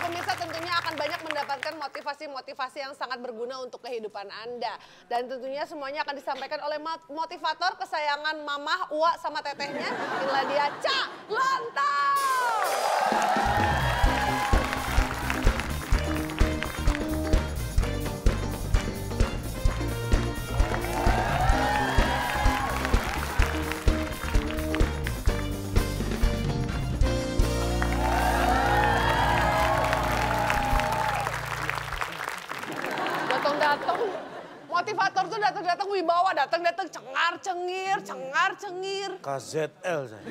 pemirsa tentunya akan banyak mendapatkan motivasi-motivasi yang sangat berguna untuk kehidupan Anda. Dan tentunya semuanya akan disampaikan oleh motivator kesayangan Mamah, Uwa, sama tetehnya. Inilah dia Cak Lontong. Datang motivator tuh datang wibawa, datang cengar-cengir. KZL saya.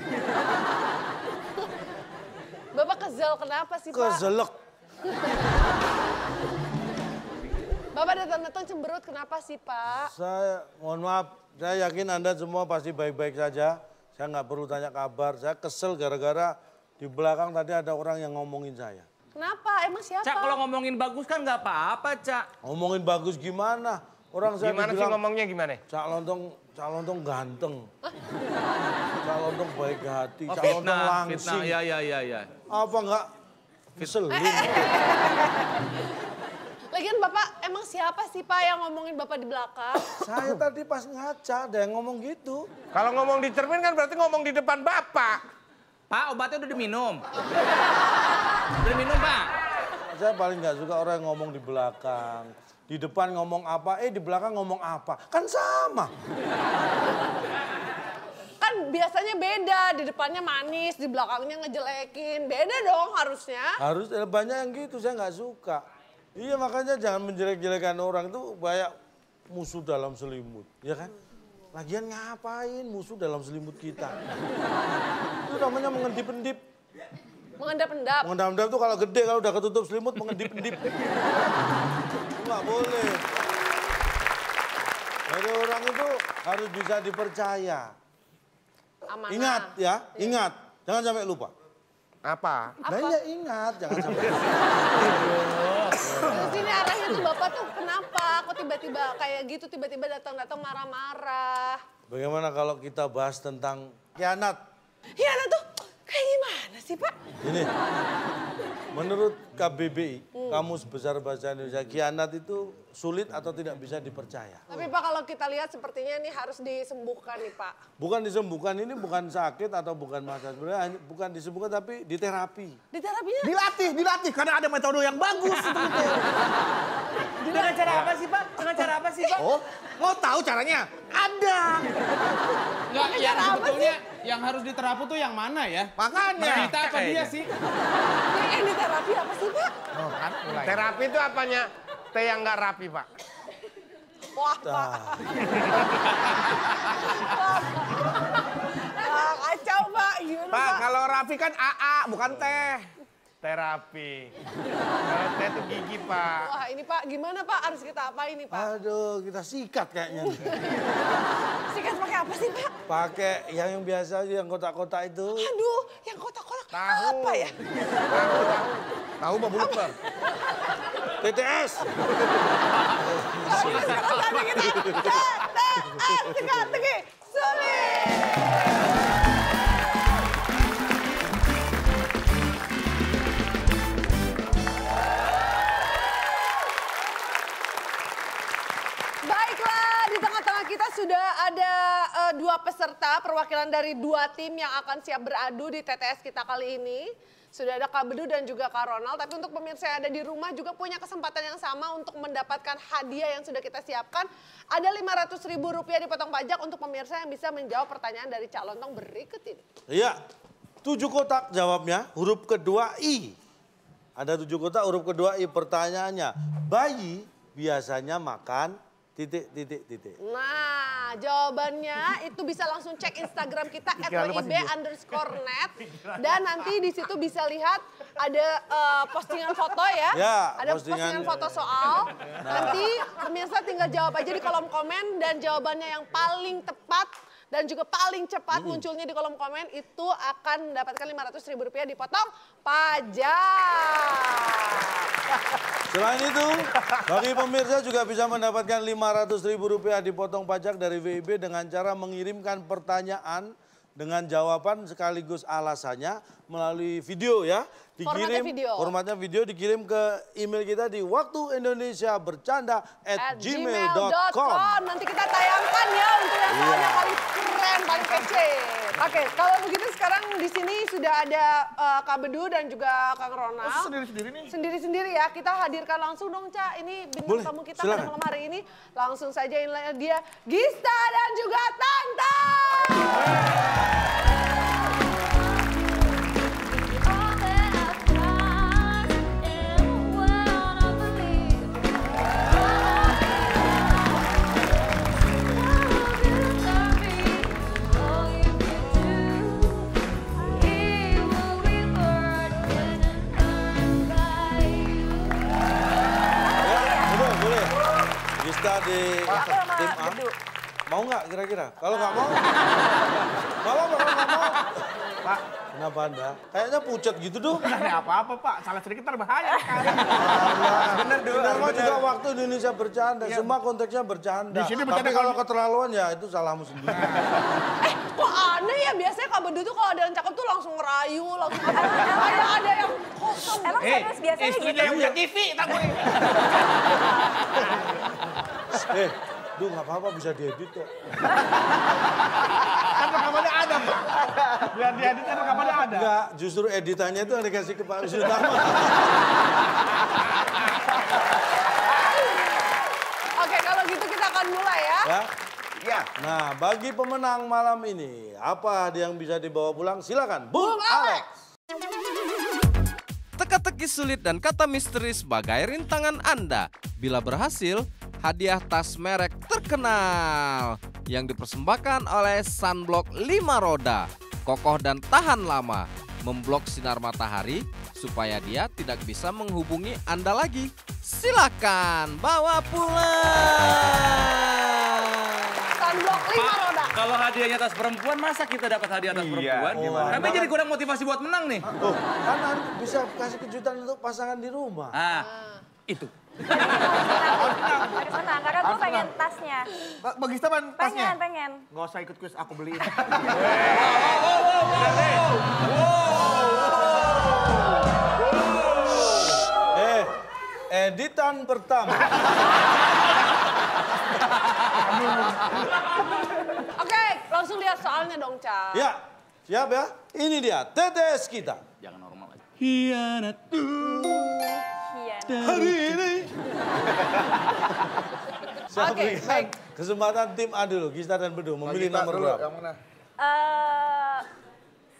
Bapak kesel kenapa sih, Pak? Kezelek. Bapak datang cemberut kenapa sih, Pak? Saya mohon maaf, saya yakin Anda semua pasti baik-baik saja. Saya nggak perlu tanya kabar. Saya kesel gara-gara di belakang tadi ada orang yang ngomongin saya. Kenapa? Emang siapa? Cak, kalau ngomongin bagus kan nggak apa-apa, Cak. Ngomongin bagus gimana? Orang saya Gimana sih dibilang, ngomongnya gimana? Cak Lontong ganteng. Cak Lontong baik hati. Oh, Cak Lontong langsing. Fitnah, ya. Apa enggak? Keselin. Lagian Bapak emang siapa sih, Pak, yang ngomongin Bapak di belakang? Saya tadi pas ngaca ada yang ngomong gitu. Kalau ngomong di cermin kan berarti ngomong di depan Bapak. Pak, obatnya udah diminum. Udah diminum, Pak. Saya paling nggak suka orang yang ngomong di belakang. Di depan ngomong apa, di belakang ngomong apa. Kan sama. Kan biasanya beda, di depannya manis, di belakangnya ngejelekin. Beda dong harusnya. Harus banyak yang gitu, saya nggak suka. Iya makanya jangan menjelek-jelekan orang itu banyak musuh dalam selimut, ya kan? Lagian ngapain musuh dalam selimut kita? Itu namanya mengendip-endip. Mengendap-endap. Mengendap-endap tuh kalau gede, kalau udah ketutup selimut mengendip-endip. Nggak boleh. Jadi orang itu harus bisa dipercaya. Amanah. Ingat ya, ingat. Jangan sampai lupa. Apa? Nah ya ingat, jangan sampai lupa. Terus ini arahnya tuh Bapak tuh kenapa? Kok tiba-tiba kayak gitu, tiba-tiba datang-datang marah-marah. Bagaimana kalau kita bahas tentang khianat? Khianat tuh kayak gimana sih, Pak? Ini, menurut KBBI, Kamus Besar Bahasa Indonesia, khianat itu sulit atau tidak bisa dipercaya. Tapi Pak kalau kita lihat sepertinya ini harus disembuhkan nih, Pak. Bukan disembuhkan, ini bukan sakit atau bukan masalah. Sebenarnya bukan disembuhkan tapi diterapi. Di terapinya? Dilatih karena ada metode yang bagus. Dengan cara apa sih, Pak? Dengan cara apa sih, Pak? Oh, mau tahu caranya? Ada. Enggak, yang sebetulnya yang harus diterapi tuh yang mana ya? Makanya. Kita apa dia sih? Ini terapi apa sih, Pak? Oh, kan mulai. Terapi itu apanya? Teh yang nggak rapi, Pak. Wah, Pak. Wah, kacau, Pak. Gimana, Pak, Pak? kalau rapi kan AA, bukan teh. Terapi. Kalau teh itu gigi, Pak. Wah, ini Pak, gimana Pak? Harus kita apa ini, Pak? Aduh, kita sikat kayaknya. Sikat pakai apa sih, Pak? Pakai yang biasa aja, yang kotak-kotak itu. Aduh, yang kotak-kotak Tahu. apa ya? Tahu Mbak Bulut, Bang? TTS. Kalau kita sekarang saatnya kita TTS, teka-teki, sulit. Baiklah, di tengah-tengah kita sudah ada dua peserta perwakilan dari dua tim yang akan siap beradu di TTS kita kali ini. Sudah ada Kak Bedu dan juga Kak Ronald, tapi untuk pemirsa yang ada di rumah juga punya kesempatan yang sama untuk mendapatkan hadiah yang sudah kita siapkan. Ada Rp500.000 dipotong pajak untuk pemirsa yang bisa menjawab pertanyaan dari Cak Lontong berikut ini. Iya, 7 kotak jawabnya, huruf kedua I. Ada 7 kotak, huruf kedua I. Pertanyaannya, bayi biasanya makan titik. Nah, jawabannya itu bisa langsung cek Instagram kita @wib_net dan nanti di situ bisa lihat ada postingan foto ya. Ya, ada postingan foto soal. Nanti pemirsa tinggal jawab aja di kolom komen dan jawabannya yang paling tepat dan juga paling cepat munculnya di kolom komen itu akan mendapatkan Rp500.000 dipotong pajak. Selain itu, bagi pemirsa juga bisa mendapatkan Rp500.000 dipotong pajak dari WIB dengan cara mengirimkan pertanyaan dengan jawaban sekaligus alasannya melalui video ya. Formatnya video. Formatnya video dikirim ke email kita di waktuindonesia@gmail.com. Nanti kita tayangkan ya untuk yang soalnya paling keren, paling kece. Oke, kalau begitu sekarang di sini sudah ada Kak Bedu dan juga Kang Ronald. Sendiri-sendiri nih. Sendiri-sendiri ya, kita hadirkan langsung dong Ca. Ini bintang tamu kita pada malam hari ini. Langsung saja inilah dia Gista dan juga Tanta. Gista di tim A. Mau nggak kira-kira? Kalau nggak mau, nggak apa-apa kalau nggak mau. Pak, Kenapa Anda? Kayaknya pucat gitu dong. nggak ada apa-apa, Pak. Salah sedikit ntar bahaya. Bener dong. Bener juga waktu Indonesia bercanda. Semua konteksnya bercanda. Di sini bercanda Tapi kalau keterlaluan ya itu salahmu sendiri. Kok aneh ya, biasanya Kak Bedu tuh kalau ada yang cakep tuh langsung ngerayu, langsung ada yang kosong. Emang serius biasanya gitu? Istrinya yang punya TV, tak gue. Duh nggak apa-apa bisa diedit kok. Kan rekamannya ada, Pak. Biar diedit kan rekamannya ada. Enggak, justru editannya itu yang dikasih ke Pak Wisnu-Tama. Oke, kalau gitu kita akan mulai ya. Ya. Iya. Nah, bagi pemenang malam ini, apa yang bisa dibawa pulang? Silakan, Bung Alex. Teka-teki sulit dan kata misteri sebagai rintangan Anda. Bila berhasil, hadiah tas merek terkenal yang dipersembahkan oleh Sunblock 5 roda. Kokoh dan tahan lama, memblok sinar matahari supaya dia tidak bisa menghubungi Anda lagi. Silakan bawa pulang. Sunblock 5 roda. Kalau hadiahnya tas perempuan, masa kita dapat hadiah tas perempuan? gimana? Kami jadi kurang motivasi buat menang nih. Oh, kan Anda bisa kasih kejutan untuk pasangan di rumah. Itu. Harus menang, karena gue pengen tasnya. Bagi Stepan tasnya. Pengen. Nggak usah ikut kuis, aku beliin. Editan pertama. Oke, langsung lihat soalnya dong, Ca. Ya, siap ya. Ini dia TTS kita. Jangan normal aja. Iya. Hari ini. Saya Oke, berikan baik. kesempatan tim A dulu, Gista dan Bedu memilih nomor berapa? Yang mana?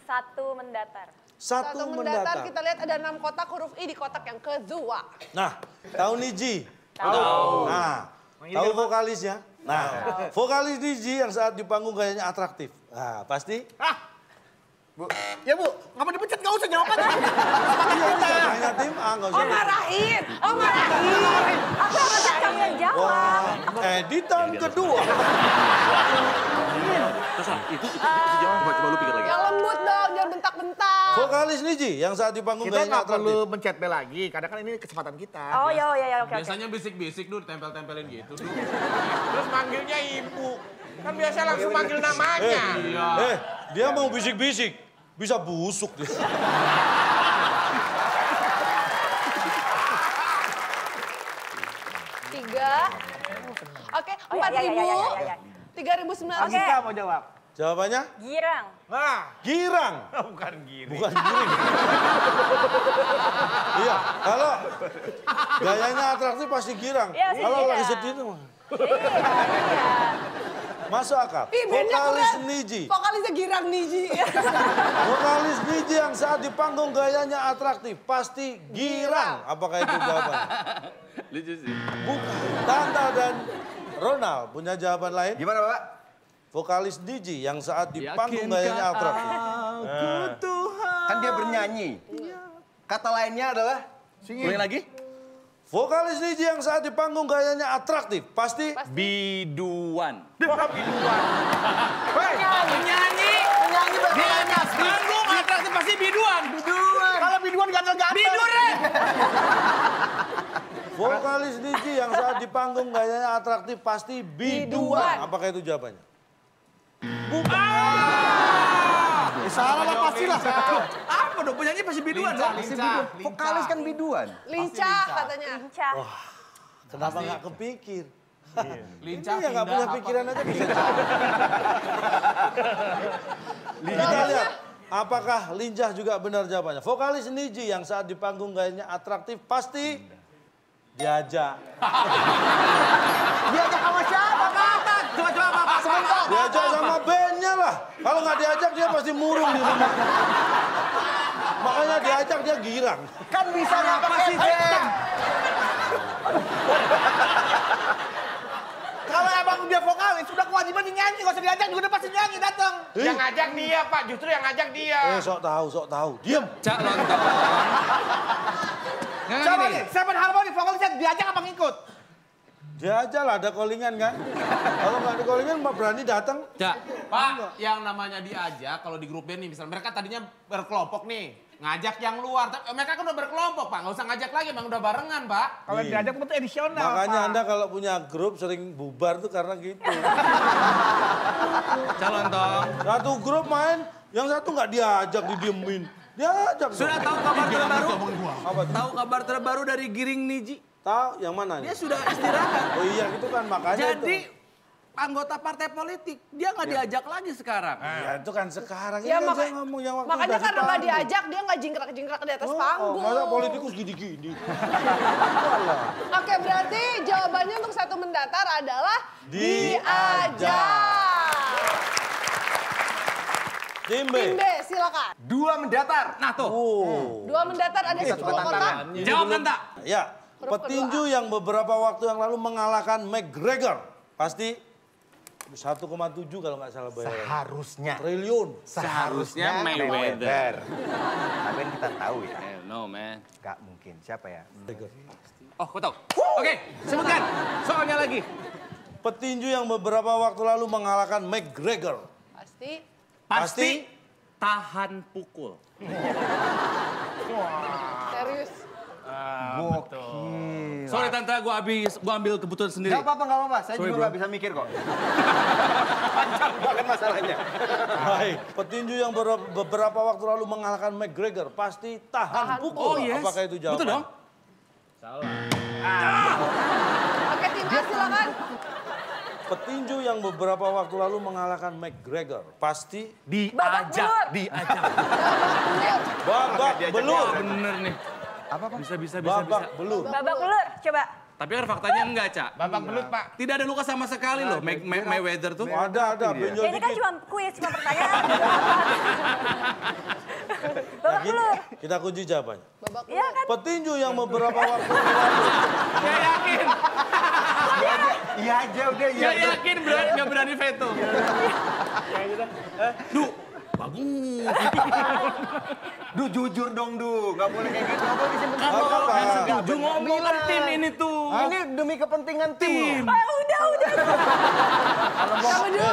Satu mendatar. Satu mendatar. Kita lihat ada 6 kotak, huruf I di kotak yang kedua. Nah, tahu Niji? Tahu. Nah, tahu vokalisnya? Nah, vokalis Niji yang saat di panggung gayanya atraktif. Nah, pasti? Bu. Ya, Bu. Ngapa dipecat? Nggak usah jawabannya. Iya, tanya tim A, nggak usah. Marahin. Aku yang ngajak kamu yang jawab. Wah, editan kedua. Itu jangan coba lu pikir lagi. Yang lembut dong, jangan bentak-bentak. Vokalis Niji yang saat di panggung Kita gayanya nggak atraktif. perlu mencet B lagi, karena kan ini kesempatan kita. Oh ya, oke. Biasanya bisik-bisik dulu, tempel-tempelin gitu. Terus manggilnya ibu. Kan biasa langsung manggil namanya. Dia mau bisik-bisik. Bisa busuk dia. Tiga. Oke, Oh, ya, 4.000. ya. 3.900. Oke. Kita mau jawab. Jawabannya? Girang. Nah, Girang. bukan gini. Bukan giring. Iya, kalau gayanya atraktif pasti girang. Iya, sih, Kalau iya. lagi sedih tuh mah. Iya. Masuk akal. Ih, bandnya Vokalis keren. Niji. Vokalisnya Girang Niji. Vokalis Niji yang saat di panggung gayanya atraktif. Pasti girang. Apakah itu jawabannya? Lucu sih. Bukan. Tanta dan Ronald punya jawaban lain? Gimana, Pak? Vokalis Niji yang saat di panggung gayanya atraktif. Kan dia bernyanyi. Kata lainnya adalah Ulangi lagi. Vokalis Niji yang saat di panggung gayanya atraktif. Pasti Biduan. Penyanyi. Di atas panggung atraktif pasti biduan. Kalau biduan gatel-gatel. Bidure. vokalis Niji yang saat di panggung gayanya atraktif pasti biduan. Biduan. Apakah itu jawabannya? Salah lah pastilah. Apa dong, penyanyi pasti biduan dong. Vokalis kan biduan. Lincah katanya. Lincah. Kenapa nggak kepikir? Lincah, Ini yang nggak pindah, punya pikiran aja bisa jawab. Kita lihat, apakah lincah juga benar jawabannya? Vokalis Niji yang saat di panggung gayanya atraktif pasti diajak. Diajak sama siapa, Pak? Coba Pak. Sebentar. Diajak sama bandnya lah. Kalau nggak diajak dia pasti murung di rumah. Makanya diajak dia girang. Kan bisa apa sih, band? Kalau abang dia vokalis, sudah kewajiban nyanyi, nggak usah diajak juga udah pasti nyanyi datang. Yang ngajak dia, Pak. Justru yang ngajak dia. Sok tahu. Diam. Cak lontong. Siapa nih? Siapa Harmoni vokalisnya diajak apa ngikut? Dia aja lah, ada callingan kan. Kalau nggak ada callingan, Mbak berani datang. Cak, Pak, yang namanya diajak kalau di grup band nih, misalnya mereka tadinya berkelompok nih. Ngajak yang luar, tapi mereka kan udah berkelompok, Pak. Nggak usah ngajak lagi, Bang. Udah barengan, Pak. Kalau diajak itu edisional, Makanya Pak. Anda kalau punya grup sering bubar tuh karena gitu. Calon dong. Satu grup main, yang satu nggak diajak, didiemin. Diajak. Sudah tahu kabar terbaru? Apa tuh? Tahu kabar terbaru dari Giring Niji? Tahu yang mana Dia nih? sudah istirahat. Oh iya itu kan makanya Jadi itu. anggota partai politik, dia nggak diajak lagi sekarang. Ya itu kan sekarang. Ya, Ini kan maka- saya ngomong yang waktu Makanya udah karena nggak di diajak, dia nggak jingkrak-jingkrak di atas panggung. Masa politikus gini-gini. Oke, berarti jawabannya untuk satu mendatar adalah Diajak. Tim B. Tim B, silakan. 2 mendatar. Nah tuh, Dua mendatar ada 10 kotak. jawab kan tak? Ya, petinju yang beberapa waktu yang lalu mengalahkan McGregor. Pasti 1,7 kalau nggak salah bayaran. Seharusnya. Triliun. Seharusnya Mayweather. Tapi kan kita tahu ya. Hell no, man. Gak mungkin. Siapa ya? Oh, aku tahu. Oke, sebutkan. Soalnya lagi. Petinju yang beberapa waktu lalu mengalahkan McGregor. Pasti Tahan pukul. serius. Gokil. Sorry tante, gua ambil keputusan sendiri. Gak apa-apa. Saya Sorry, juga bro. gak bisa mikir kok. Panjang banget masalahnya. Baik, petinju yang beberapa waktu lalu mengalahkan McGregor pasti tahan pukul. Oh, yes. Apakah itu jawaban? Betul dong? Oke, tim A silakan. Petinju yang beberapa waktu lalu mengalahkan McGregor pasti Diajak. babak belur. Bener nih. Apa, Pak? Bisa. Babak belur. Babak belur, coba. Tapi kan faktanya enggak, Cak. Babak belut, Pak. Tidak ada luka sama sekali loh, Mayweather tuh. Ada, benjol Ya, ini kan dikit. cuma kuis, cuma pertanyaan. Babak belur. Kita kunci jawabannya. Iya kan? Petinju yang beberapa waktu lalu Saya yakin. Iya aja udah. Iya Saya aja. yakin nggak berani veto. Duh, jujur dong, Du. Gak boleh kayak gitu. Gak boleh disimpan. Apa-apa. Setuju ngomong kan tim ini tuh. Ini demi kepentingan tim. Udah.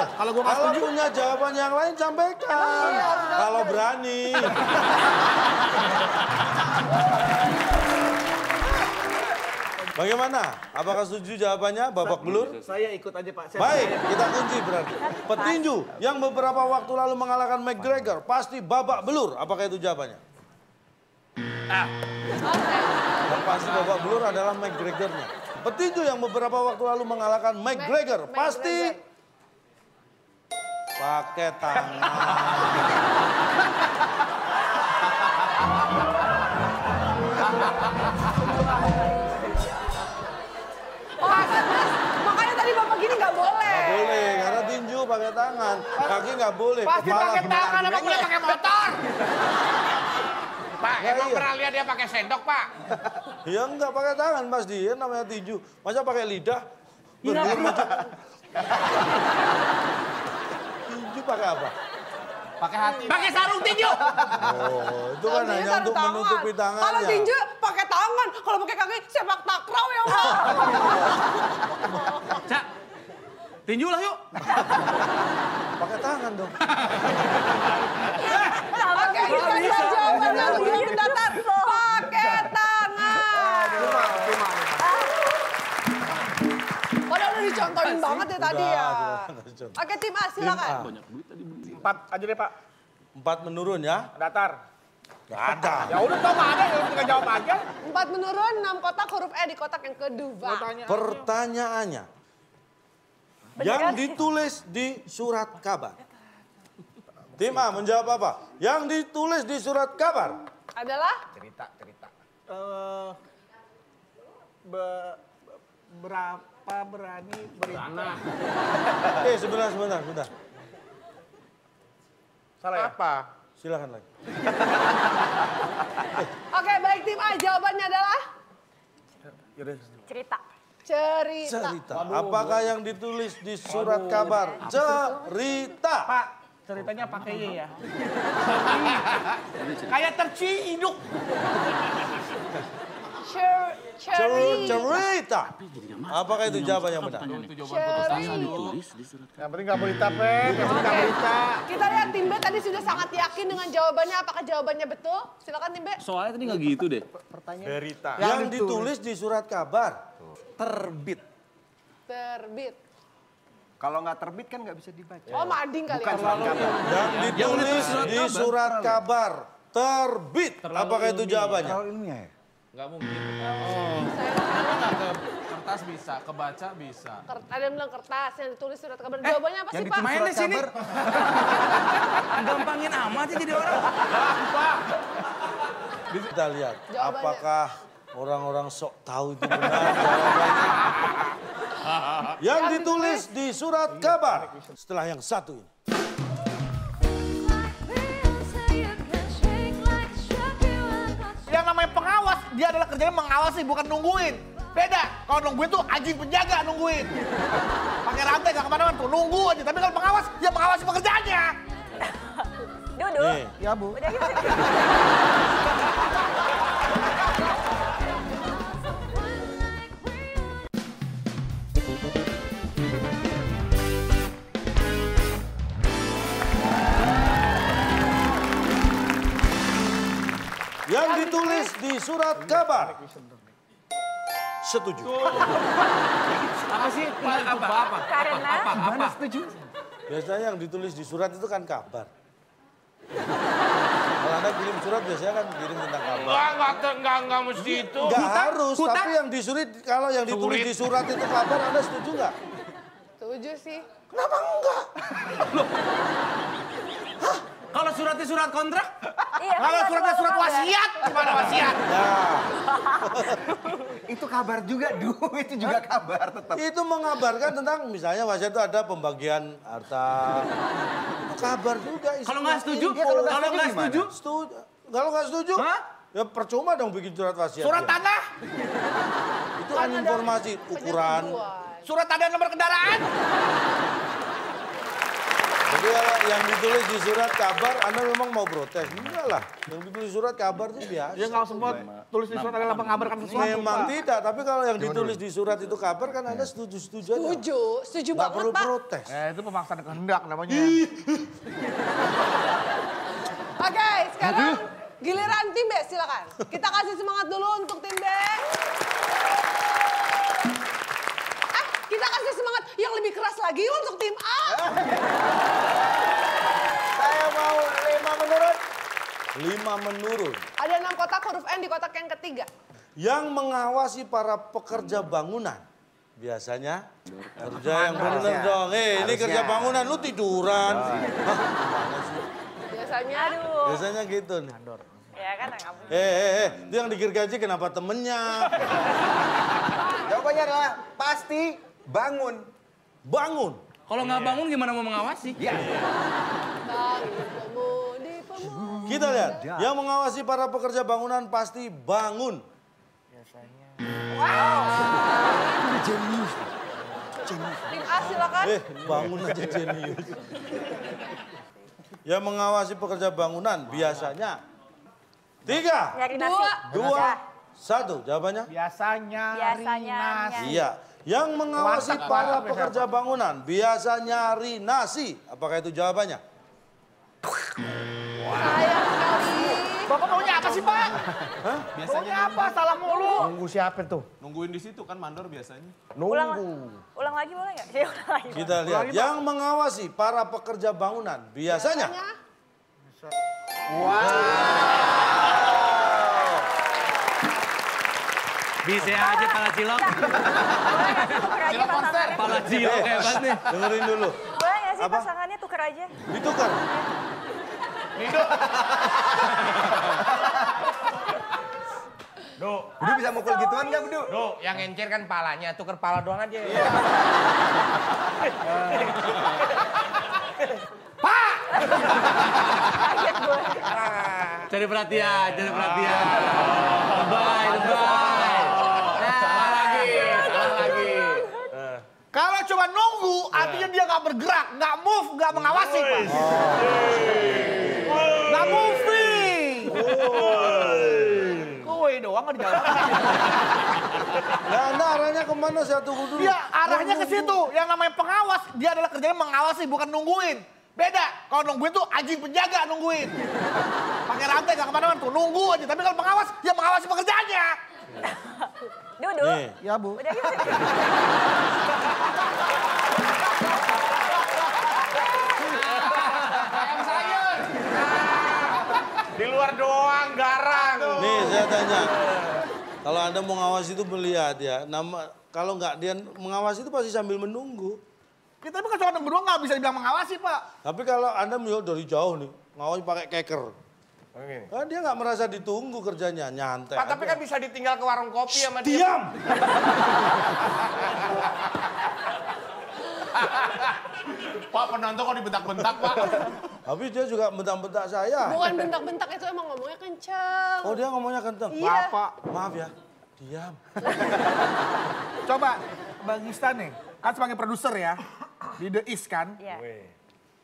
kalau punya jawaban yang lain sampaikan. Kalau berani. Bagaimana? Apakah setuju jawabannya babak belur? Saya ikut aja, Pak. Baik, kita kunci berarti. Petinju yang beberapa waktu lalu mengalahkan McGregor pasti babak belur. Apakah itu jawabannya? Yang pasti babak belur adalah McGregor-nya. Petinju yang beberapa waktu lalu mengalahkan McGregor pasti pakai tangan. Makanya tadi bapak gini nggak boleh. Nggak boleh, karena tinju pakai tangan. Kaki nggak boleh. Pasti kepala. pakai tangan, apa boleh pakai motor? Pak, Ya, emang iya. pernah lihat dia pakai sendok, Pak? Ya enggak pakai tangan pasti, ya namanya tinju. Masa pakai lidah? Berdiri maju. Tinju pakai apa? Pakai hati. Pakai sarung tinju. Oh, itu kan Tinju hanya taruh untuk tangan. menutupi tangannya. Kalau tinju pakai tangan, kalau pakai kaki sepak takraw ya Pak. Cak, tinju lah yuk. Pakai tangan dong. Oke, kita lihat jawabannya untuk yang mendatar. Pakai tangan. Padahal udah dicontohin banget ya tadi ya. Udah, Oke, tim A silakan. 4 aja deh, Pak. 4 menurun ya. Datar. Gak ada. Ya udah tau nggak ada, ya tinggal jawab aja. 4 menurun, 6 kotak huruf E di kotak yang kedua. Pertanyaannya. Yang ditulis di surat kabar. Tim A menjawab apa? Yang ditulis di surat kabar. Adalah? Cerita. Berapa berani berita? Sebentar. Salah ya? Apa? Silakan lagi. Oke, baik tim A. Jawabannya adalah? Cerita. Cerita. Apakah yang ditulis di surat kabar? Cerita. Pak, ceritanya pakai Y ya. Kayak terciduk. Cerita. Apakah itu jawaban yang benar? Yang penting nggak berita, Pep. Yang penting nggak berita. Kita lihat tim B tadi sudah sangat yakin dengan jawabannya. Apakah jawabannya betul? Silakan tim B. Soalnya tadi nggak gitu deh. Berita. Yang ditulis di surat kabar. Terbit. Terbit. Kalau nggak terbit kan nggak bisa dibaca. Oh, mading kali Bukan ya. surat kabar. Yang ditulis di surat kabar. Terbit. Apakah itu jawabannya? Kalau ilmiah ya? Nggak mungkin. Kenapa nggak ke kertas bisa, kebaca bisa. Ada yang bilang kertas, yang ditulis surat kabar. Jawabannya apa sih, Pak? Main di sini. Gampangin amat sih jadi orang. Kita lihat. Jawabannya. Apakah orang-orang sok tahu itu benar jawabannya? Yang ditulis di surat kabar. Setelah yang satu ini. Yang namanya pengawas, dia adalah kerjanya mengawasi, bukan nungguin. Beda, kalau nungguin tuh anjing penjaga nungguin. Pakai rantai gak kemana-mana tuh, nunggu aja. Tapi kalau pengawas, dia mengawasi pekerjaannya. Duduk. Nih. Ya, Bu. Udah gitu. Yang ditulis di surat kabar. Setuju. Apa sih? Apa? Karena Biasanya yang ditulis di surat itu kan kabar. Kalau Anda kirim surat biasanya kan kirim tentang kabar. Enggak mesti itu. Enggak harus, tapi yang disurat, kalau yang ditulis di surat itu kabar, Anda setuju nggak? Setuju sih. Kenapa enggak? Kalau suratnya surat kontrak? iya, Kalau kan suratnya surat kabar. wasiat, gimana wasiat? Nah, Itu kabar juga, itu juga kabar tetap. itu mengabarkan tentang misalnya wasiat itu ada pembagian harta. Itu kabar juga. Kalau nggak setuju? Iya, kalau nggak Kalau nggak setuju setuju? Setuju. Kalau nggak setuju, Hah? ya percuma dong bikin surat wasiat. Surat ya. tanah, Itu kan informasi, ukuran. surat tanda nomor kendaraan. Jadi kalau yang ditulis di surat kabar, Anda memang mau protes? Enggak lah. Yang ditulis surat kabar itu biasa. Dia nggak sempat tulis di surat adalah mengabarkan sesuatu. Memang Pak. tidak, tapi kalau yang ditulis di surat itu kabar kan Anda setuju-setuju aja. Setuju Nggak banget, perlu Pak. protes. Itu pemaksaan kehendak namanya. Oke, sekarang giliran tim B, silakan. Kita kasih semangat dulu untuk tim B. Kita kasih semangat yang lebih keras lagi untuk tim A. Saya mau 5 menurun. 5 menurun. Ada 6 kotak huruf N di kotak yang ketiga. Yang mengawasi para pekerja bangunan. Biasanya kerja yang benar dong. Ini kerja bangunan, lu tiduran. Hah, gimana sih? Biasanya. Aduh. Biasanya gitu nih. Ya kan nggak mungkin. Itu yang digergaji kenapa temennya? Jawabannya adalah pasti bangun. Bangun. Kalau nggak bangun gimana mau mengawasi? Ya. Bangun pemudi pemudi. Kita lihat, yang mengawasi para pekerja bangunan pasti bangun. Tim A silakan. Bangun aja jenius. Yang mengawasi pekerja bangunan biasanya 3, Nyari nasi. 2, 1. Jawabannya? Biasanya Biasanya. Iya. Yang mengawasi Warteg, para Pak. pekerja bangunan biasa nyari nasi. Apakah itu jawabannya? Sayang sekali. Bapak maunya apa sih, Pak? Biasanya Maunya apa? Salah mulu. Nunggu siapa tuh? nungguin di situ kan mandor biasanya. Ulang lagi boleh nggak? Ya ulang lagi. Kita lihat. Yang mengawasi para pekerja bangunan biasanya Bisa aja pala cilok. Boleh nggak sih tuker aja pasangannya? Pala cilok hebat nih. Dengerin dulu. Boleh nggak sih pasangannya tuker aja? Ditukar. Bedu bisa mukul gituan nggak, Bedu? Duh, yang encer kan palanya, tuker pala doang aja. Cari perhatian, cari perhatian. Lebay, lebay. Salah lagi. Kalau cuma nunggu, artinya dia nggak bergerak, nggak move, nggak mengawasi, Pak. Nggak moving. Kowe doang nggak dijawab. Nah, Anda arahnya kemana? Saya tunggu dulu. Iya, arahnya ke situ. Yang namanya pengawas, dia adalah kerjanya mengawasi, bukan nungguin. Beda, kalau nungguin tuh anjing penjaga nungguin. Pakai rantai nggak kemana-mana tuh, nunggu aja. Tapi kalau pengawas, dia mengawasi pekerjaannya. Dudu. Nih. Ya, Bu. Udah yuk. Ayam sayur. Di luar doang, garang. Nih, saya tanya. Kalau Anda mau ngawasi itu melihat ya. Kalau nggak dia mengawasi itu pasti sambil menunggu. Kita tapi kalau cuma berdua nggak bisa dibilang mengawasi, Pak. Tapi kalau Anda melihat dari jauh nih, ngawasi pakai keker. Kan dia nggak merasa ditunggu kerjanya, nyantai. Pak, tapi kan bisa ditinggal ke warung kopi sama dia. Diam! Pak, penonton kok dibentak-bentak, Pak? Tapi dia juga bentak-bentak saya. Bukan bentak-bentak, itu emang ngomongnya kencang. Oh, dia ngomongnya kenceng. Iya. Maaf, Pak. Maaf ya. Diam. Coba, Bang Istan nih, kan sebagai produser ya, di The East kan. Iya.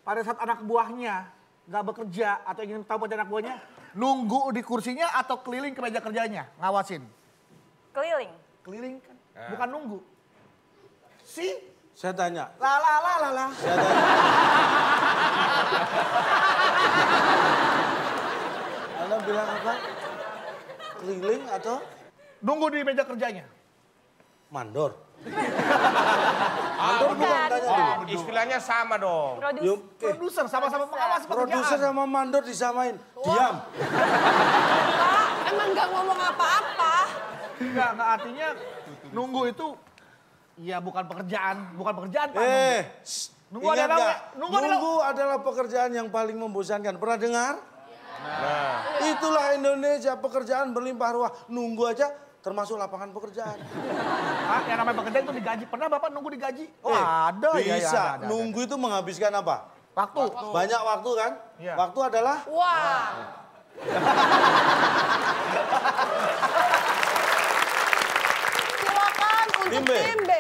Pada saat anak buahnya nggak bekerja atau ingin tahu pada anak buahnya, nunggu di kursinya atau keliling ke meja kerjanya, ngawasin. Keliling. Keliling kan, bukan nunggu. Saya tanya. La. Saya tanya. Anda bilang apa? Keliling atau Nunggu di meja kerjanya. mandor? Mandor bukan tanya dulu. Istilahnya sama dong. Yuk, Produser sama-sama mengawasi produser pekerjaan. sama mandor disamain. Diam. Pak, emang nggak ngomong apa-apa. Enggak artinya nunggu itu ya bukan pekerjaan Pak. Nunggu Ingat adalah- nggak? nunggu adalah- Nunggu adalah pekerjaan yang paling membosankan. Pernah dengar? Itulah Indonesia, pekerjaan berlimpah ruah. Nunggu aja termasuk lapangan pekerjaan. Ah, yang namanya pekerjaan itu digaji. Pernah Bapak nunggu digaji? Oh, ada ya. Bisa. Ada. Nunggu itu menghabiskan apa? Waktu. Banyak waktu kan? Iya. Waktu adalah Wah. Silakan untuk Tim B. tim B.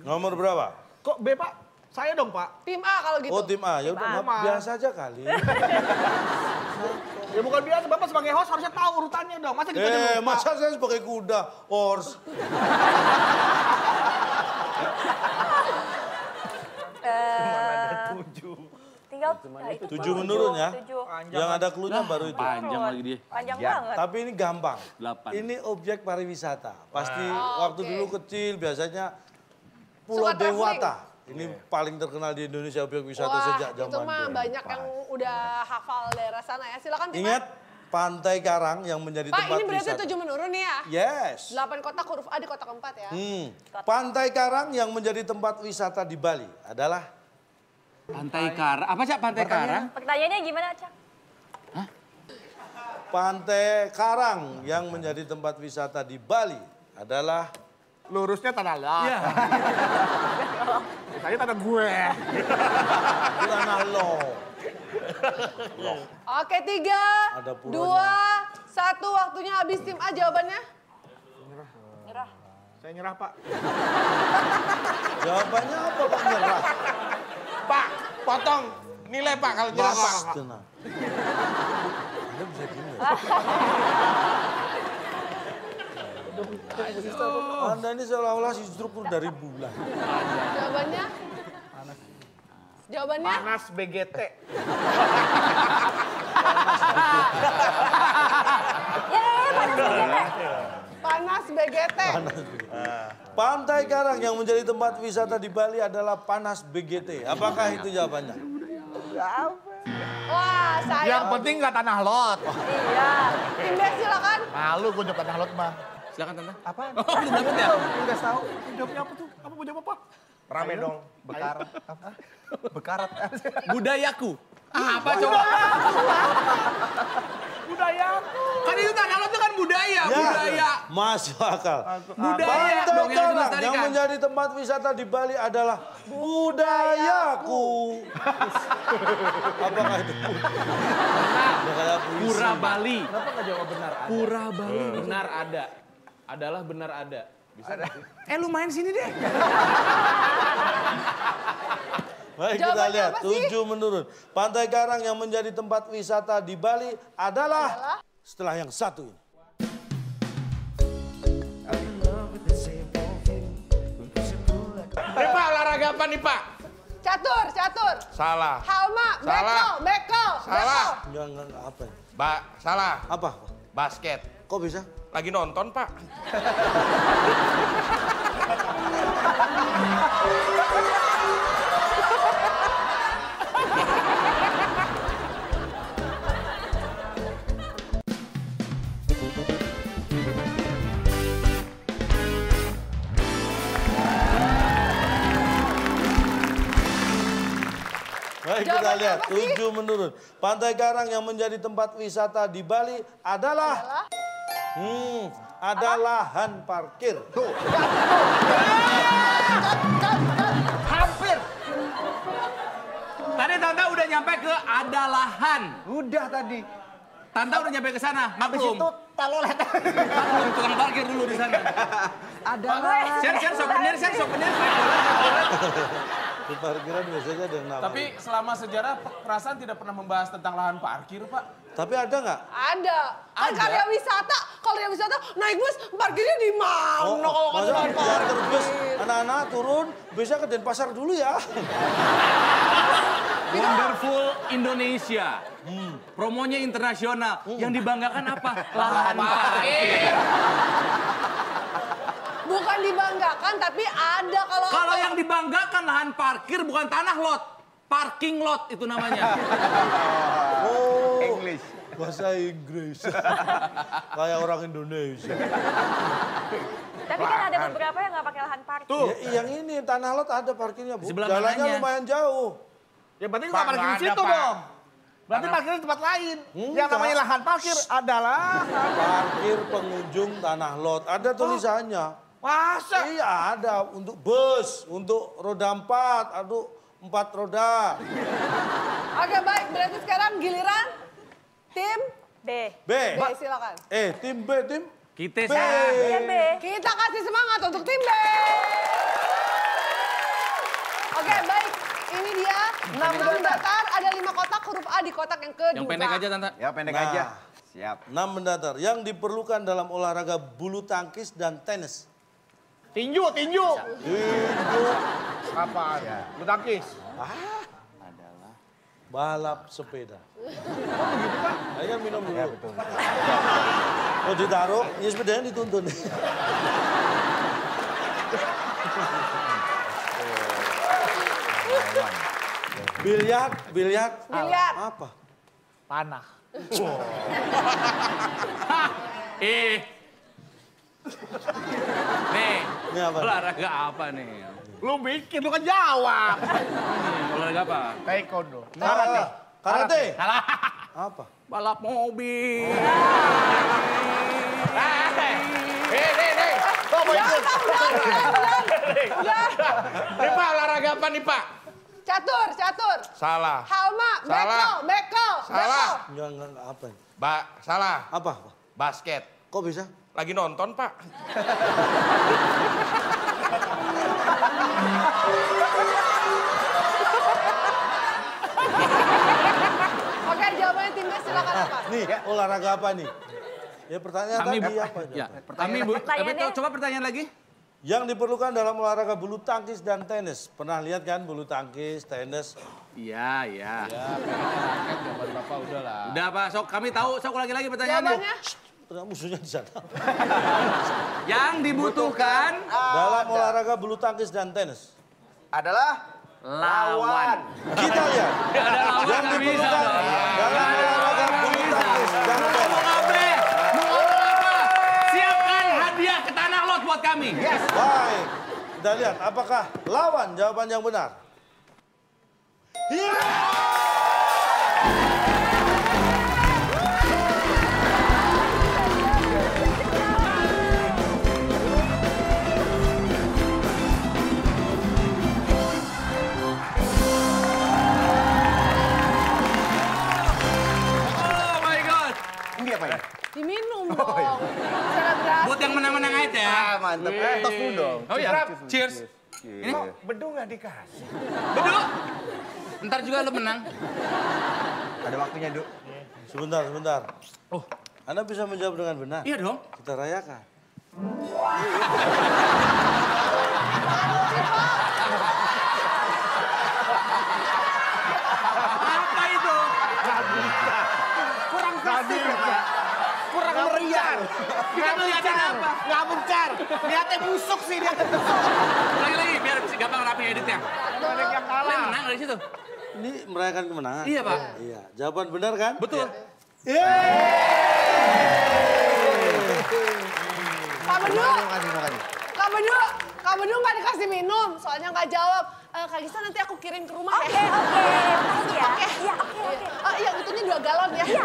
nomor berapa? Kok B Pak? Saya dong Pak. Tim A kalau gitu. Oh, tim A. Ya udah, Tim A. biasa aja kali. Ya bukan biasa, Bapak sebagai host harusnya tahu urutannya dong. Masa kita lupa? Masa saya sebagai kuda, horse. Tinggal itu 7 menurun ya. 7. Yang ada cluenya baru itu. Panjang lagi dia. Panjang banget. Tapi ini gampang. 8. Ini objek pariwisata. Pasti waktu oke. dulu kecil biasanya Pulau Suka traveling. Dewata. Ini paling terkenal di Indonesia objek wisata Wah, sejak zaman itu mah dulu. banyak yang udah hafal daerah sana ya. Silakan tim A. Ingat Pantai Karang yang menjadi Pak, tempat ini berarti wisata. 7 menurun nih ya. Yes. 8 kotak huruf A di kotak keempat ya. Pantai Karang yang menjadi tempat wisata di Bali adalah Pantai Karang. Apa Cak Pantai Karang? Pertanyaannya gimana, Cak? Pantai Karang yang menjadi tempat wisata di Bali adalah Lurusnya tanah lah. Iya. Saya tanah gue. Tanah Lo. Oke, 3, Ada 2, puronya. 1. Waktunya habis tim A jawabannya. Nyerah. Saya nyerah Pak. Jawabannya apa Pak nyerah? Pak, potong nilai Pak kalau nyerah Pak. Tenang. Anda bisa gini ya? Anda ini seolah-olah instruktur dari bulan. Jawabannya? Jawabannya? Panas BGT. Panas BGT. Pantai Karang yang menjadi tempat wisata di Bali adalah Panas BGT. Apakah itu jawabannya? Wah, saya. Yang penting nggak tanah lot. Iya. Tim B silakan. Malu gue jawab tanah lot mah. Silakan Tante. Apaan? Oh, belum dapat ya? Udah tahu. Jawabnya apa tuh? Apa mau jawab apa? Rame dong. Bekarat. Apa? Bekarat. Budayaku. Apa coba? Budayaku. Kan itu tanah lot itu kan budaya, budaya. Masuk akal. Budaya Pantai dong yang Karang dilestarikan. yang menjadi tempat wisata di Bali adalah budayaku. Apakah itu? Pura Bali. Kenapa nggak jawab benar? Pura Bali. Benar ada. Adalah benar ada. Bisa nggak sih? Lu main sini deh. Baik, kita Jawabannya lihat. apa sih? 7 menurun. Pantai Karang yang menjadi tempat wisata di Bali adalah setelah yang satu ini. Pak, olahraga apa nih Pak? Catur, catur. Salah. Halma, Salah. beko. Salah. Jangan apa ya? Salah. Apa? Basket. Kok bisa? Lagi nonton Pak. Baik, kita Jawabannya lihat. apa sih? 7 menurun. Pantai Karang yang menjadi tempat wisata di Bali adalah... ada lahan parkir. Tuh. Hampir. Tadi Tante udah nyampe ke ada lahan. Udah tadi. Tante udah nyampe ke sana, Habis maklum. itu talolet. Maklum, tukang parkir dulu di sana. Ada lahan. Share souvenir. Di parkiran biasanya ada yang namanya. Tapi selama sejarah perasaan tidak pernah membahas tentang lahan parkir Pak. Tapi ada nggak? Ada. Kan karya wisata. Kalau karya wisata naik bus parkirnya di mana kalau kan masa lahan diantar bus, parkir. anak-anak turun, bisa ke Denpasar dulu ya. Wonderful Indonesia. Promonya internasional. Yang dibanggakan apa? Lahan parkir. Bukan dibanggakan tapi ada kalau Kalau yang dibanggakan lahan parkir bukan tanah lot. Parking lot itu namanya. Oh, English. bahasa Inggris. Kayak orang Indonesia. Tapi kan ada beberapa yang nggak pakai lahan parkir. Tuh. Ya, yang ini tanah lot ada parkirnya, Bu. Sebelah Jalannya mananya? lumayan jauh. Ya berarti Pak, nggak parkir di nggak ada, situ Pak. dong. Berarti parkirnya di tempat lain. Yang Enggak. namanya lahan parkir adalah... Parkir pengunjung tanah lot. Ada tulisannya. Masa? Iya, ada untuk bus, untuk roda 4, aduh 4 roda. Oke baik, berarti sekarang giliran tim B. B. B silakan. Tim B, tim Kita B. Iya B. Kita kasih semangat untuk tim B. Oke baik, ini dia 6 datar, ada 5 kotak, huruf A di kotak yang kedua. Yang pendek aja Tante. Ya pendek Nah. aja. Siap. 6 mendatar yang diperlukan dalam olahraga bulu tangkis dan tenis. Tinju. Apa? Bulu tangkis. Balap sepeda. Ayo kan minum dulu. Oh ditaruh, ya sepedanya dituntun. Biliar. Biliar. Apa? Panah. Nih, Ini apa? olahraga apa nih? Lu bikin, lu kan jawab. Olahraga apa? Taekwondo. Karate. Apa? Balap mobil. Udah. Nih Pak, olahraga apa nih Pak? Catur. Salah. Halma, Salah. beko. Salah. Enggak apa ini? Salah. Apa? Basket. Kok bisa? Lagi nonton Pak. Oke, jawabannya tim B silakan apa? Nih, olahraga apa nih? Ya pertanyaan Kami tadi apa? Ya, jawabannya? kami Bu. Pertanyaannya- Coba pertanyaan lagi. Yang diperlukan dalam olahraga bulu tangkis dan tenis. Pernah lihat kan bulu tangkis, tenis? Iya. Jawaban Bapak udah lah. Udah Pak, sok kami tahu. Sok lagi pertanyaannya. Jawabannya? Ternyata musuhnya di sana. Yang dibutuhkan Dalam olahraga bulu tangkis dan tenis. Adalah lawan. Kita lihat. Yang diperlukan dalam olahraga bulu tangkis dan bola. Mau ngobrol apa? Siapkan hadiah ke Tanah Lot buat kami. Baik. Kita lihat apakah lawan jawaban yang benar. Iya. Diminum dong. Selebrasi. Buat yang menang-menang aja. Ah, mantap. Tos dulu dong. Oh iya, cheers. Ini Bedu nggak dikasih. bedu. Ntar juga lo menang. Ada waktunya, Duk. Sebentar. Oh, Anda bisa menjawab dengan benar. Iya dong. Kita rayakan. Apa itu? Kurang fasih, kurang meriah. Kita ngeliatin apa? Nggak bencar. Niatnya busuk sih dia. Lagi-lagi biar gampang rapi editnya. Banyak yang Lo kalah. menang dari situ. Ini merayakan kemenangan. Iya, Pak. Iya, jawaban benar kan? Betul. Kak Bedu nggak dikasih minum, soalnya nggak jawab. Kak Gisa nanti aku kirim ke rumah Oke, ya. makasih ya. Oke. Iya, oke. Iya, itunya 2 galon ya. Iya.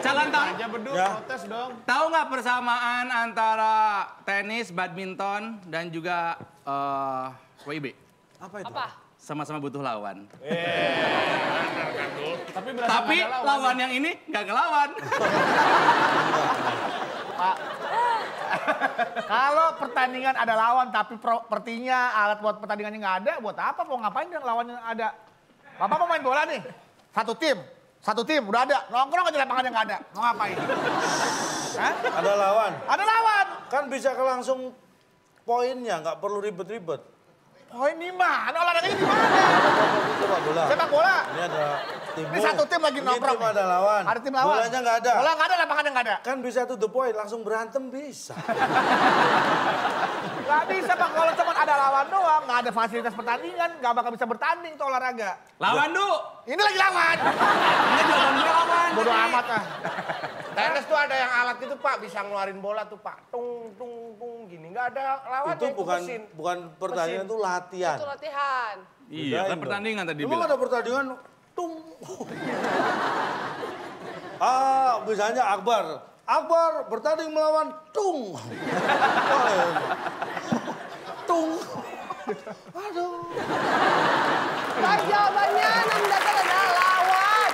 Calon tahu. Aja Bedu, Ya. protes dong. Tahu nggak persamaan antara tenis, badminton, dan juga WIB? Apa itu? Apa? Sama-sama butuh lawan. Tapi berasa Tapi nggak ada lawan yang ini nggak ngelawan. Kalau pertandingan ada lawan tapi sepertinya alat buat pertandingannya nggak ada, buat apa? Mau ngapain dengan lawannya ada? Bapak mau main bola nih, satu tim udah ada, nongkrong aja lapangannya nggak ada, mau ngapain? Hah? Ada lawan. Ada lawan. Kan bisa langsung poinnya, nggak perlu ribet-ribet. Poin di mana? Olahraganya di mana? Sepak bola. Sepak bola. Ini ada tim. Ini satu tim lagi nongkrong. Ini tim ada lawan. Ada tim lawan. Bolanya nggak ada. Bola nggak ada, lapangannya nggak ada. Kan bisa to the point, langsung berantem bisa. Nggak bisa Pak, kalau cuma ada lawan doang, nggak ada fasilitas pertandingan, nggak bakal bisa bertanding tuh olahraga. Lawan, Du. Ini lagi lawan. Ini jawaban gue lawan. Bodoh amat ah. Tenis tuh ada yang alat gitu Pak, bisa ngeluarin bola tuh Pak. Tung tung tung gini. Nggak ada lawannya, Itu mesin. bukan pertandingan, itu latihan. Itu latihan. Iya, kan pertandingan tadi Emang bilang. ada pertandingan, tung. Misalnya Akbar bertanding melawan tung. Tung. Aduh. Baik, jawabannya 6 dasar adalah lawan.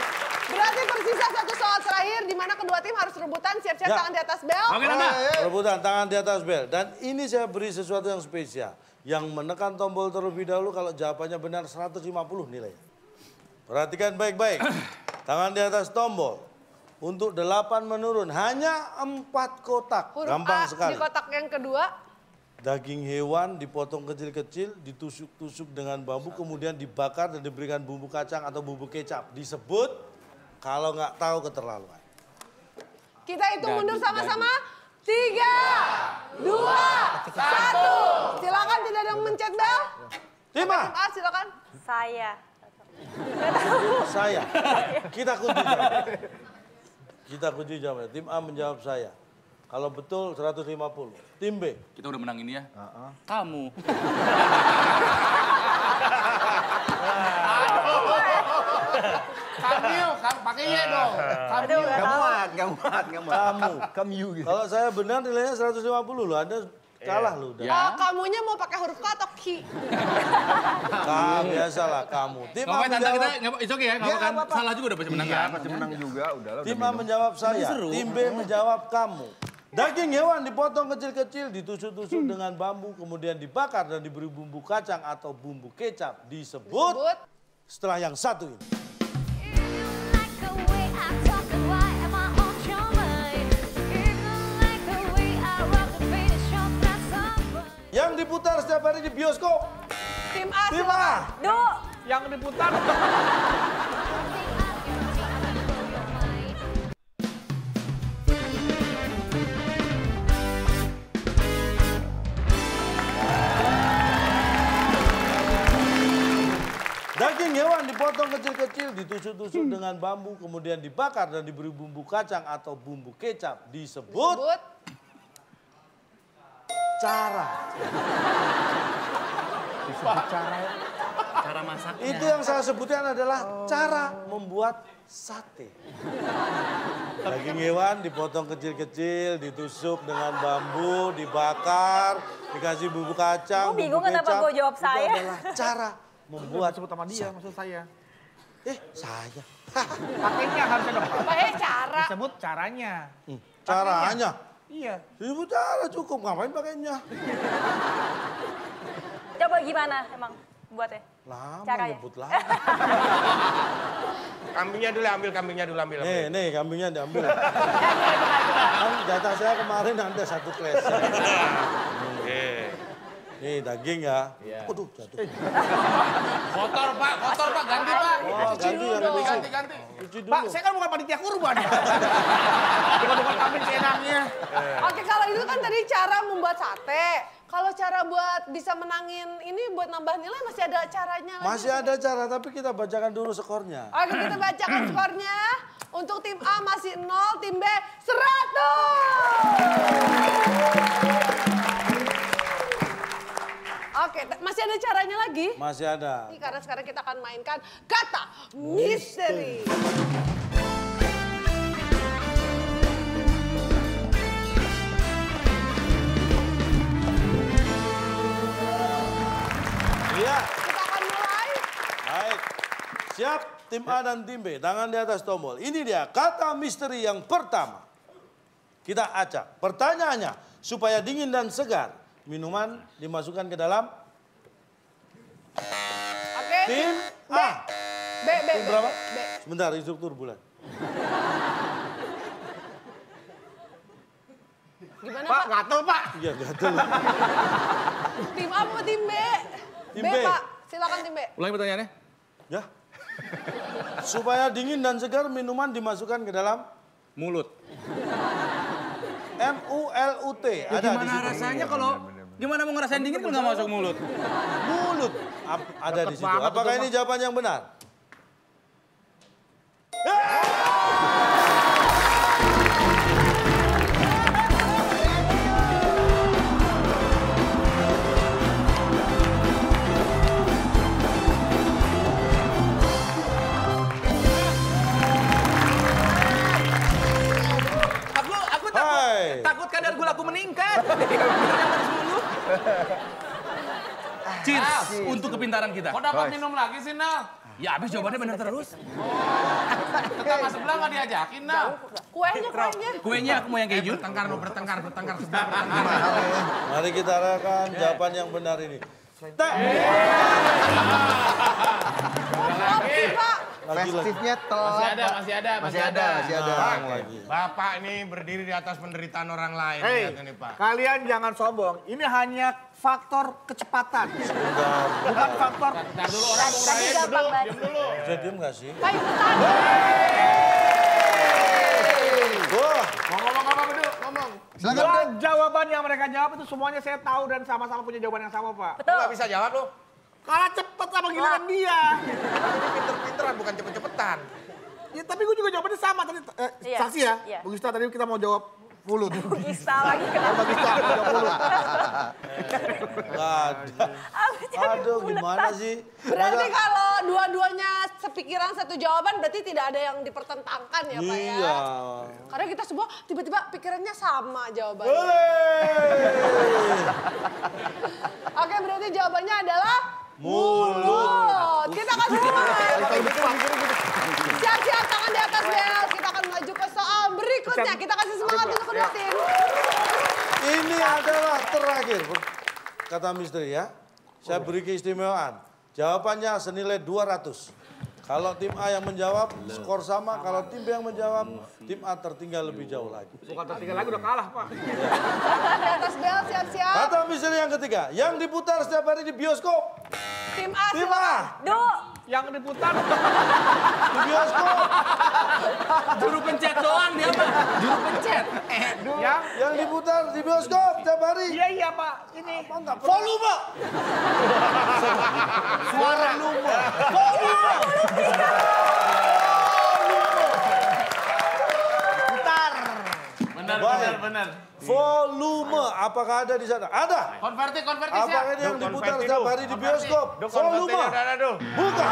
Berarti tersisa 1 soal terakhir di mana kedua tim harus rebutan siap-siap Ya. tangan di atas bel. Oke, Nanda. Rebutan tangan di atas bel. Dan ini saya beri sesuatu yang spesial. Yang menekan tombol terlebih dahulu kalau jawabannya benar 150 nilai. Perhatikan baik-baik. Tangan di atas tombol. Untuk 8 menurun. Hanya 4 kotak. Huruf Gampang A sekali. di kotak yang kedua. Daging hewan dipotong kecil-kecil, ditusuk-tusuk dengan bambu, kemudian dibakar dan diberikan bumbu kacang atau bumbu kecap. Disebut, kalau nggak tahu keterlaluan. Kita hitung mundur sama-sama. 3, 2, 1. Silakan, tidak ada yang mencet bel. Tim Tim A, A, silakan. Saya. saya. Kita kunci jawab. Kita kunci jawab. Tim A menjawab saya. Kalau betul 150. Tim B. Kita udah menang ini ya. Kamu. Pakai Y dong. Aduh, nggak tahu. Kamu. Kalau saya benar nilainya 150 loh. Anda kalah loh. Ya. Kamunya mau pakai huruf K atau Ki? Biasalah kamu. Tim A Ngomongin tante kita, menjawab. itu oke ya, nggak kan salah juga udah pasti menang kan? Pasti menang juga, udahlah. Tim A menjawab saya. Tim B menjawab kamu. Daging hewan dipotong kecil-kecil, ditusuk-tusuk dengan bambu, kemudian dibakar dan diberi bumbu kacang atau bumbu kecap. Disebut setelah yang satu ini. Yang diputar setiap hari di bioskop. Tim A, Tim silakan. A. Du. Yang diputar. Dipotong kecil-kecil, ditusuk-tusuk dengan bambu, kemudian dibakar dan diberi bumbu kacang atau bumbu kecap. Disebut cara. Cara masaknya. Itu yang saya sebutkan adalah cara membuat sate. Daging hewan dipotong kecil-kecil, ditusuk dengan bambu, dibakar, dikasih bumbu kacang, Gue bingung bumbu kenapa kecap. gue jawab Itu saya. adalah cara membuat Sebut sama dia, maksud saya. saya. Pakainya harusnya dong. Cara. Disebut caranya. Caranya. Iya. Ibu cara cukup, ngapain pakainya? Coba gimana emang buatnya? Lama Caranya. nyebut lagi. Kambingnya dulu, ambil kambingnya dulu, ambil. Nih, kambingnya diambil. Kan jatah saya kemarin ada 1 kresek. Nih daging ya. Waduh, jatuh. Kotor pak, ganti pak. Oh, ganti ya, Ganti. Cuci dulu. Pak, saya kan bukan panitia kurban. Bukan kambing seenaknya. Oke, kalau itu kan tadi cara membuat sate. Kalau cara buat bisa menangin ini buat nambah nilai masih ada caranya lagi. Masih ada cara, tapi kita bacakan dulu skornya. Oke, kita bacakan skornya. Untuk tim A masih 0, tim B 100. Oke, masih ada caranya lagi? Masih ada. Ini karena sekarang kita akan mainkan kata misteri. Iya. Kita akan mulai. Baik. Siap tim A dan tim B. Tangan di atas tombol. Ini dia kata misteri yang pertama. Kita acak. Pertanyaannya, supaya dingin dan segar, minuman dimasukkan ke dalam Oke. tim A. Tim berapa? B. Sebentar, instruktur bulan. Gimana Pak, Pak? gatel Pak. Iya, gatel. Tim A apa tim B? Tim B, B. Pak. Silakan tim B. Ulangi pertanyaannya. Ya. Supaya dingin dan segar, minuman dimasukkan ke dalam Mulut. MULUT. Ya, Ada di gimana situ. rasanya kalau gimana mau ngerasain dingin kalau nggak masuk mulut? Mulut. Ada di situ. banget Apakah itu, ini jawaban yang benar? Aku Hai. takut kadar gulaku meningkat. Cheers untuk kepintaran kita. Kok dapat minum lagi sih, Nal? Ya habis jawabannya benar terus. Tetangga sebelah nggak diajakin, Nal? Kuenya. Kuenya aku mau yang keju. Bertengkar sebelah. Mari kita arahkan jawaban yang benar ini. Opsi, Pak. Festifnya telat. Masih ada. Ulang lagi. Bapak ini berdiri di atas penderitaan orang lain. Hei, Lihat ini, Pak. kalian jangan sombong. Ini hanya faktor kecepatan. Bukan faktor. Ntar dulu orang mau Tadi gampang banget. Bisa diem gak sih? Pak ikutan. Wah, Ngomong apa, Bedu? Ngomong. Dua jawaban yang mereka jawab itu semuanya saya tahu dan sama-sama punya jawaban yang sama, Pak. Lu Betul. nggak bisa jawab lu. Kalah cepet sama giliran dia. Ini pinter-pinteran, bukan cepet-cepetan. Ya, tapi gue juga jawabannya sama tadi. Iya, Saksi ya, iya. Bu Gista tadi kita mau jawab mulut. Gista lagi kenapa? Bu Gista mau jawab mulut. nggak ada. Aduh, gimana sih? Berarti Masa- kalau dua-duanya sepikiran satu jawaban berarti tidak ada yang dipertentangkan ya Pak ya? Iya. Karena kita semua tiba-tiba pikirannya sama jawabannya. Hei. Oke, berarti jawabannya adalah Mulut. Kita akan semangat. Siap-siap tangan di atas bel. Kita akan maju ke soal berikutnya. Kita kasih semangat untuk kedua tim. Ini adalah terakhir kata misteri ya. Saya beri keistimewaan. Jawabannya senilai 200. Kalau tim A yang menjawab, skor sama. Kalau tim B yang menjawab, tim A tertinggal lebih jauh lagi. Bukan tertinggal lagi udah kalah, Pak. Tangan di atas bel, siap-siap. Kata misteri yang ketiga, yang diputar setiap hari di bioskop. Tim A, Tim silakan. A. Du, Yang diputar. Di bioskop. Juru pencet doang dia mah. Juru pencet. Yang diputar di bioskop tiap hari. Iya Pak, ini. Volume. Suara lume. Putar. Benar. Volume. Apakah ada di sana? Ada. Konversi Apakah ini yang diputar tiap hari di bioskop? Volume. Bukan.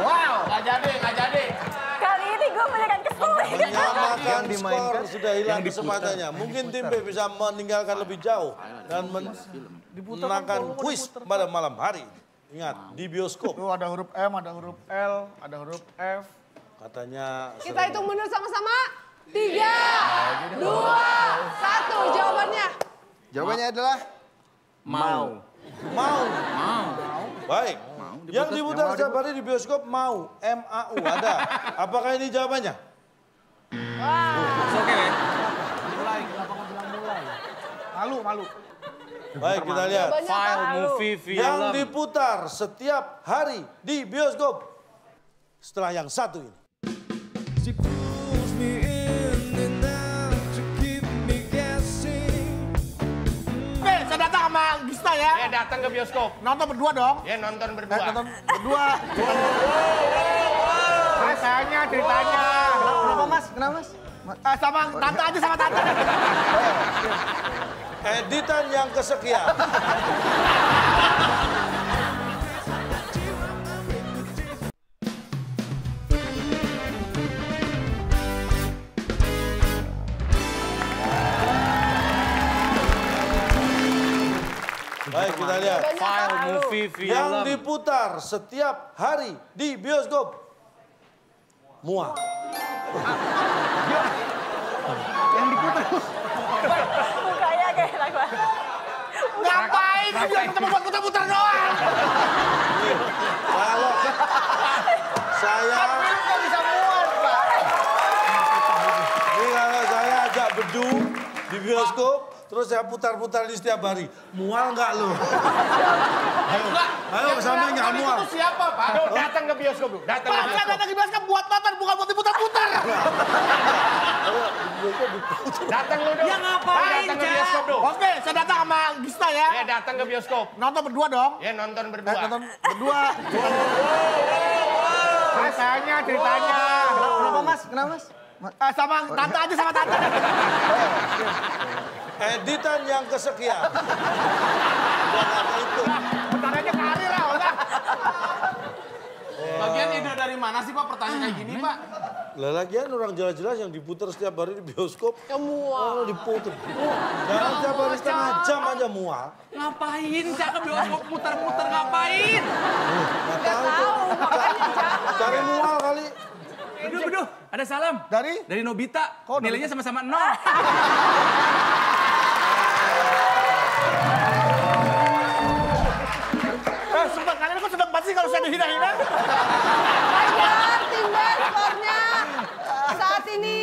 Wow. Nggak jadi. Kali ini gue beneran kesulitan. Menyamakan skor sudah hilang kesempatannya. Mungkin tim B bisa meninggalkan lebih jauh dan menangkan kuis pada malam hari. Ingat, di bioskop. Tuh ada huruf M, ada huruf L, ada huruf F. Katanya... Kita hitung mundur sama-sama. 3, 2, 1. Jawabannya. Jawabannya adalah Mau. Baik. Yang diputar setiap hari di bioskop mau. M-A-U. Ada. Apakah ini jawabannya? Oke. Mulai, kenapa nggak bilang mulai? Malu. Baik, kita lihat. File, movie, film. Yang diputar setiap hari di bioskop. Setelah yang satu ini. Oke, saya datang sama Gista ya. Ya datang ke bioskop. Nonton berdua dong. Ya nonton berdua. Nonton berdua. Ceritanya. Kenapa Mas? Sama tante aja sama tante. Editan yang kesekian. Baik, kita lihat. File, movie, film. Yang diputar setiap hari di bioskop. Mual. Mukanya kayak lagi. Ngapain? Kita buat putar-putar doang. Kalau saya... Kok bisa muat, Pak? Ini kalau saya ajak bedu di bioskop, terus saya putar-putar di setiap hari. Mual nggak lo? Ayo sampai nggak mual. Itu siapa, Pak? Aduh, datang ke bioskop dulu. Datang ke Pak, saya bioskop. datang ke bioskop buat nonton, bukan buat diputar-putar. Datang lu dong. Ya ngapain, Datang ke Cak? bioskop dong. Oke, saya datang sama Gista ya. Ya datang ke bioskop. Nonton berdua dong. Ya nonton berdua. Nonton berdua. Ceritanya. Kenapa Mas? Sama tante aja sama tante. Editan yang kesekian. Itu. Bentar aja karir lah, udah. Bagian ide dari mana sih Pak pertanyaan kayak gini Pak? Lah lagian orang jelas-jelas yang diputar setiap hari di bioskop. Ya mual. Oh, diputar. Jangan setiap hari setengah jam aja mual. Ngapain Cak ke bioskop muter-muter ngapain? Nggak tahu tuh. Makanya jangan. Cari mual kali. Aduh, ada salam. Dari Nobita. Nilainya sama-sama 0. Sumpah kalian kok sedang banget sih kalau saya dihina-hina? Lanjut, tim B skornya. Saat ini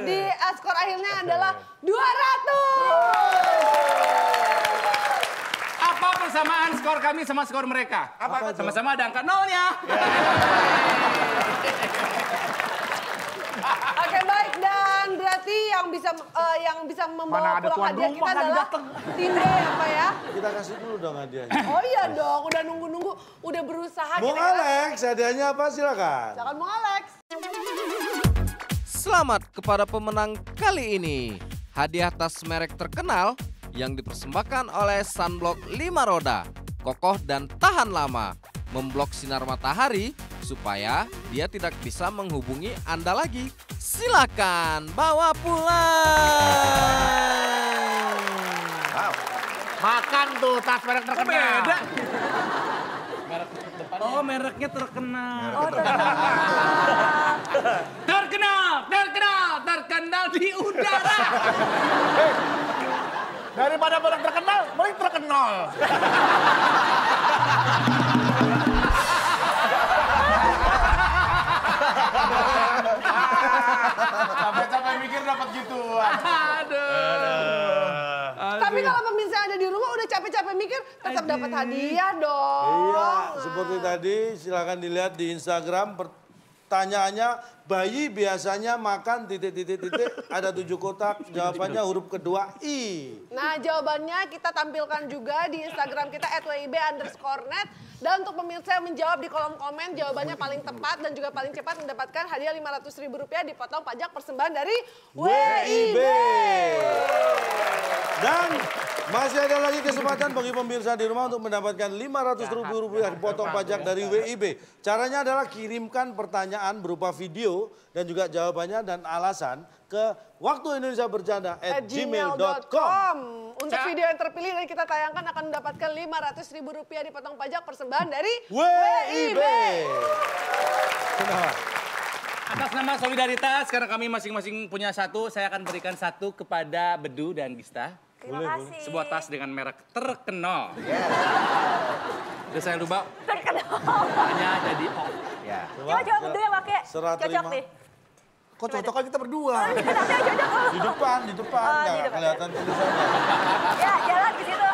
di skor akhirnya adalah 200. Apa persamaan skor kami sama skor mereka? Apa itu? Sama-sama ada angka 0-nya. Oke baik, dan berarti yang bisa membawa Mana ada pulang tuan hadiah rumah kita nggak adalah dateng. tim B ya Pak ya. Kita kasih dulu dong hadiahnya. Oh iya dong, udah nunggu-nunggu, udah berusaha. Bung kira-kira. Alex, hadiahnya apa silakan. Jangan Bung Alex. Selamat kepada pemenang kali ini. Hadiah tas merek terkenal yang dipersembahkan oleh Sunblock 5 roda. Kokoh dan tahan lama. Memblok sinar matahari supaya dia tidak bisa menghubungi Anda lagi. Silakan bawa pulang. Makan tuh tas merek terkenal. Beda. Oh, mereknya terkenal. Oh, Terkenal di udara. Daripada merek terkenal, mending terkenal. Capek-capek mikir dapat gituan. Tapi kalau pemirsa ada di rumah udah capek-capek mikir, tetap dapat hadiah dong. Iya, seperti tadi silakan dilihat di Instagram. Pertanyaannya, bayi biasanya makan titik-titik-titik, ada 7 kotak, jawabannya huruf kedua I. Nah, jawabannya kita tampilkan juga di Instagram kita @wib_net. Dan untuk pemirsa yang menjawab di kolom komen, jawabannya paling tepat dan juga paling cepat mendapatkan hadiah Rp500.000 dipotong pajak persembahan dari WIB. Dan masih ada lagi kesempatan bagi pemirsa di rumah untuk mendapatkan Rp500.000 dipotong pajak dari WIB. Caranya adalah kirimkan pertanyaan berupa video dan juga jawabannya dan alasan ke waktuindonesiabercanda@gmail.com. Untuk video yang terpilih dan kita tayangkan akan mendapatkan Rp500.000 dipotong pajak persembahan dari WIB. Kenapa? Atas nama solidaritas, karena kami masing-masing punya satu, saya akan berikan satu kepada Bedu dan Gista. Terima kasih. Sebuah tas dengan merek terkenal. Udah saya lupa. Terkenal. Hanya jadi Ya. Coba Bedu yang pakai. Serah Cocok terima. nih. Kok cocok kan kita berdua. Tapi yang cocok. Di depan, Oh, di nggak depan. kelihatan tulisannya. Ya, jalan ke situ.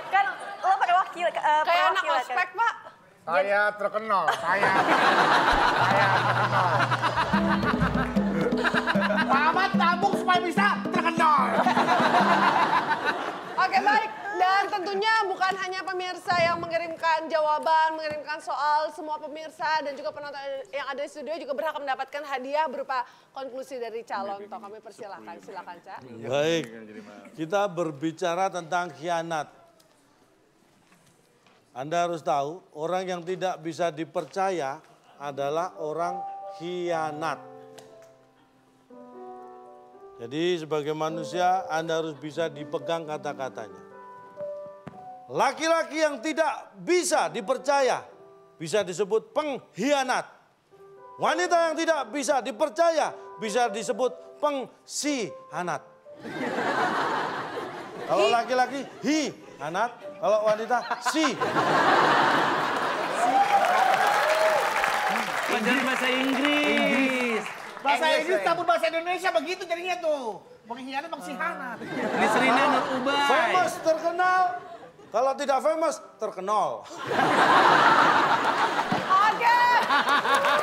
Kan lo pakai wakil. kayak anak ospek, Pak. Saya terkenal, saya terkenal. Pak Ahmad tabung supaya bisa terkenal. Oke, baik. Dan tentunya bukan hanya pemirsa yang mengirimkan jawaban, mengirimkan soal, semua pemirsa dan juga penonton yang ada di studio juga berhak mendapatkan hadiah berupa konklusi dari calon. Toh kami persilahkan, silakan, Ca. Baik, kita berbicara tentang khianat. Anda harus tahu, orang yang tidak bisa dipercaya adalah orang khianat. Jadi sebagai manusia, Anda harus bisa dipegang kata-katanya. Laki-laki yang tidak bisa dipercaya bisa disebut pengkhianat. Wanita yang tidak bisa dipercaya bisa disebut pengsihanat. Kalau laki-laki hianat, kalau wanita si. Pelajaran bahasa Inggris. Bahasa Inggris campur bahasa Indonesia begitu jadinya tuh. Pengkhianat, pengsihanat. Ini Serina Nur Ubay. Famous terkenal, kalau tidak famous terkenal. Oke,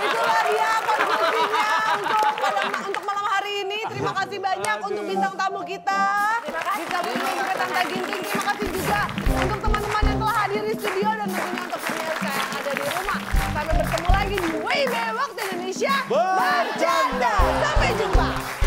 itulah dia konklusinya untuk malam hari ini. Terima kasih banyak untuk bintang tamu kita. Terima kasih. Bisa Bumi juga Tante Ginting. Terima kasih juga untuk teman-teman yang telah hadir di studio dan tentunya untuk pemirsa yang ada di rumah. Sampai bertemu lagi di WIB Waktu Indonesia Bercanda. Sampai jumpa.